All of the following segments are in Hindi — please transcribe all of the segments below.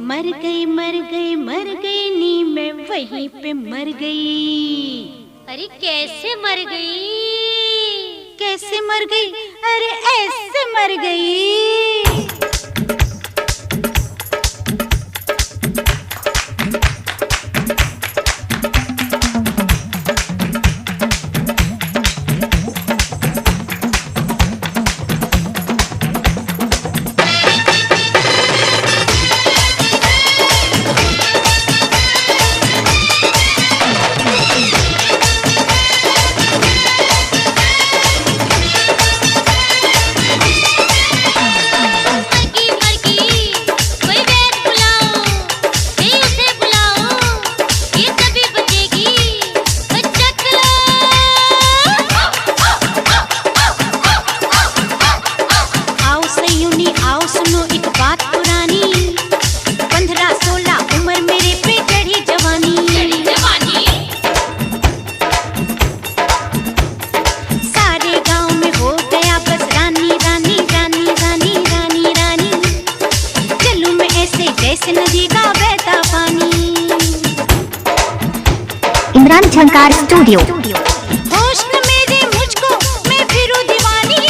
मर गई नी मैं वहीं पे मर गई। अरे कैसे मर गई? कैसे मर गई? अरे ऐसे मर गई। इमरान झंकार स्टूडियो। होश न मेरे मुझको मैं फिरूं दीवानी।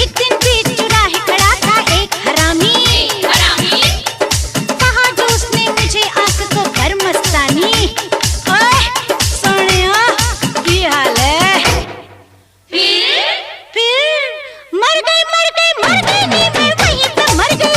एक दिन बीच चुराहे खड़ा था एक हरामी। कहा जो उसने मुझे आंख को कर मस्तानी। ओए सोनिया की हाल है? फिर मर गई नी मैं वहीं पे मर गई।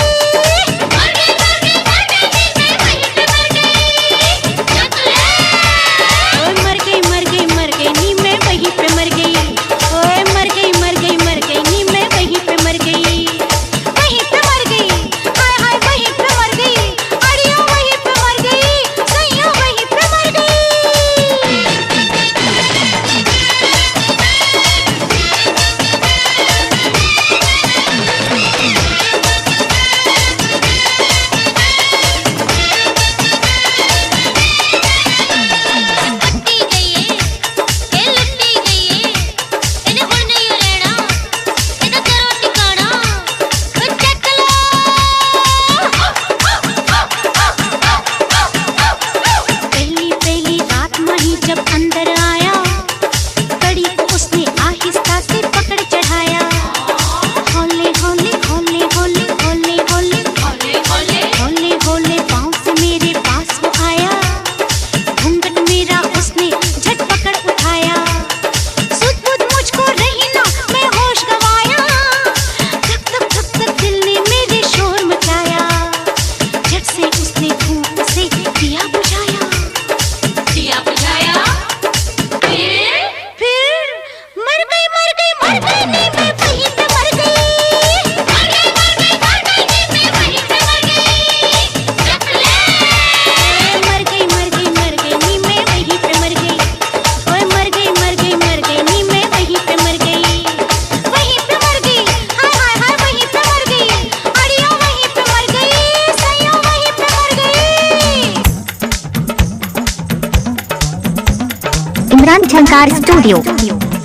इमरान झंकार स्टूडियो।